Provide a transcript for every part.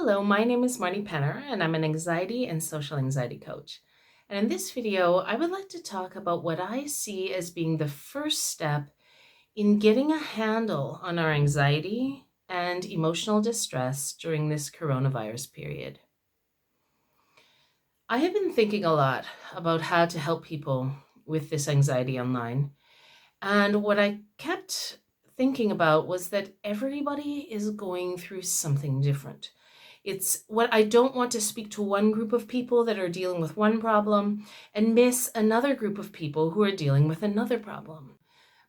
Hello, my name is Marni Penner, and I'm an anxiety and social anxiety coach. And in this video, I would like to talk about what I see as being the first step in getting a handle on our anxiety and emotional distress during this coronavirus period. I have been thinking a lot about how to help people with this anxiety online. And what I kept thinking about was that everybody is going through something different. It's what I don't want to speak to one group of people that are dealing with one problem and miss another group of people who are dealing with another problem.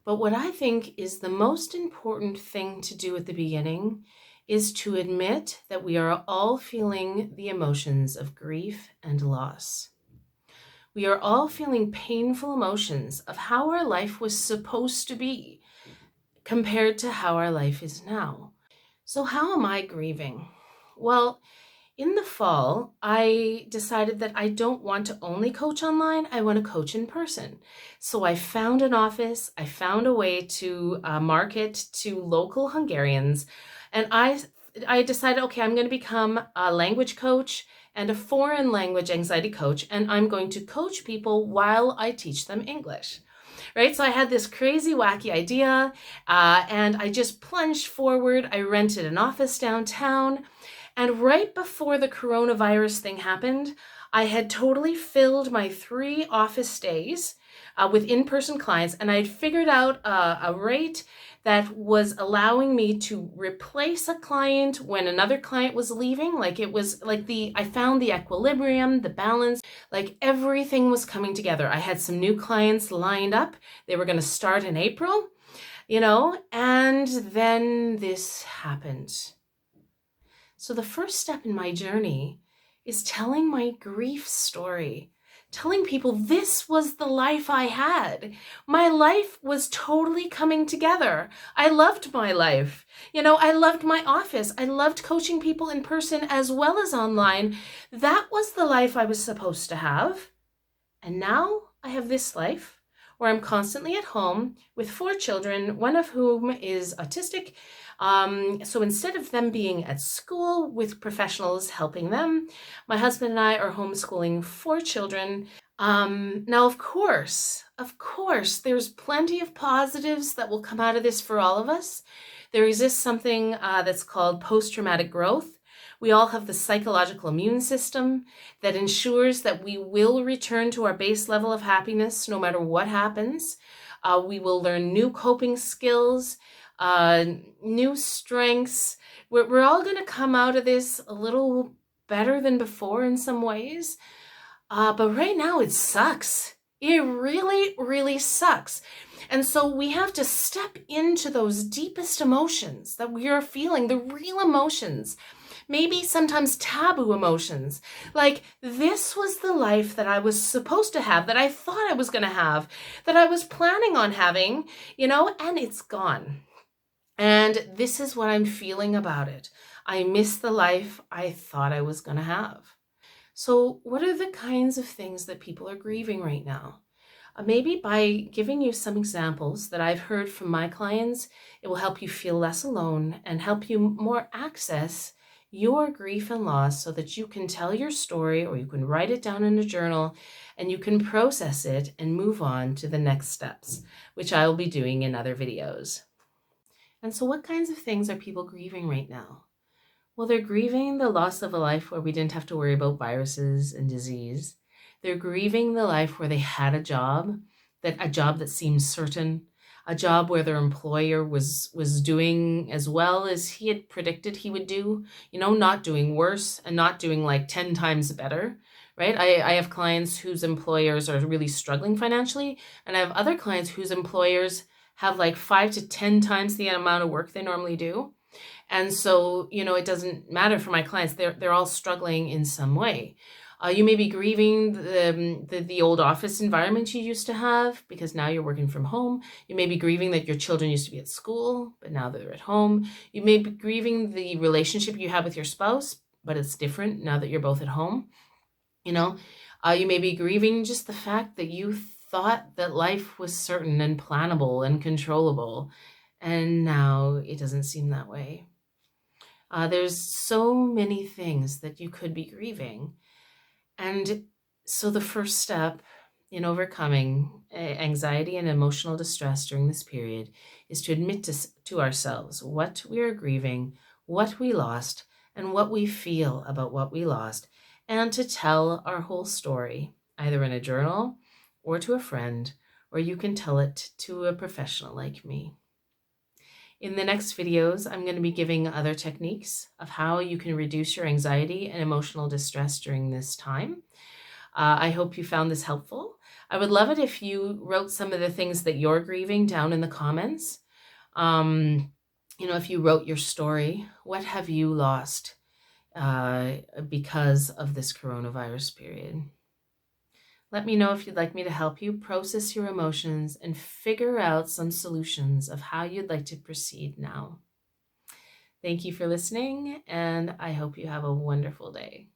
But what I think is the most important thing to do at the beginning is to admit that we are all feeling the emotions of grief and loss. We are all feeling painful emotions of how our life was supposed to be compared to how our life is now. So how am I grieving? Well, in the fall, I decided that I don't want to only coach online, I want to coach in person. So I found an office, I found a way to market to local Hungarians, and I decided, okay, I'm going to become a language coach and a foreign language anxiety coach, and I'm going to coach people while I teach them English. Right? So I had this crazy, wacky idea, and I just plunged forward. I rented an office downtown. And right before the coronavirus thing happened, I had totally filled my 3 office days with in-person clients, and I had figured out a rate that was allowing me to replace a client when another client was leaving. Like it was like I found the equilibrium, the balance, like everything was coming together. I had some new clients lined up. They were going to start in April, and then this happened. So the first step in my journey is telling my grief story, telling people this was the life I had. My life was totally coming together. I loved my life. I loved my office. I loved coaching people in person as well as online. That was the life I was supposed to have. And now I have this life where I'm constantly at home with 4 children, one of whom is autistic. So instead of them being at school with professionals helping them, my husband and I are homeschooling 4 children. Now, of course, there's plenty of positives that will come out of this for all of us. There exists something that's called post-traumatic growth. We all have the psychological immune system that ensures that we will return to our base level of happiness no matter what happens. We will learn new coping skills, new strengths. We're all going to come out of this a little better than before in some ways. But right now it sucks. It really, really sucks. And so we have to step into those deepest emotions that we are feeling, the real emotions. Maybe sometimes taboo emotions, like this was the life that I was supposed to have, that I thought I was going to have, that I was planning on having, and it's gone. And this is what I'm feeling about it. I miss the life I thought I was going to have. So what are the kinds of things that people are grieving right now? Maybe by giving you some examples that I've heard from my clients, it will help you feel less alone and help you more access your grief and loss so that you can tell your story, or you can write it down in a journal and you can process it and move on to the next steps, which I will be doing in other videos. And so what kinds of things are people grieving right now? Well, they're grieving the loss of a life where we didn't have to worry about viruses and disease. They're grieving the life where they had a job that seemed certain, a job where their employer was doing as well as he had predicted he would do, not doing worse and not doing like 10 times better, right? I have clients whose employers are really struggling financially, and I have other clients whose employers have like 5 to 10 times the amount of work they normally do. And so, it doesn't matter for my clients. They're all struggling in some way. You may be grieving the old office environment you used to have because now you're working from home. You may be grieving that your children used to be at school, but now they're at home. You may be grieving the relationship you have with your spouse, but it's different now that you're both at home. You may be grieving just the fact that you thought that life was certain and plannable and controllable, and now it doesn't seem that way. There's so many things that you could be grieving. And so the first step in overcoming anxiety and emotional distress during this period is to admit to ourselves what we are grieving, what we lost, and what we feel about what we lost, and to tell our whole story, either in a journal or to a friend, or you can tell it to a professional like me. In the next videos, I'm going to be giving other techniques of how you can reduce your anxiety and emotional distress during this time. I hope you found this helpful. I would love it if you wrote some of the things that you're grieving down in the comments. If you wrote your story, what have you lost because of this coronavirus period? Let me know if you'd like me to help you process your emotions and figure out some solutions of how you'd like to proceed now. Thank you for listening, and I hope you have a wonderful day.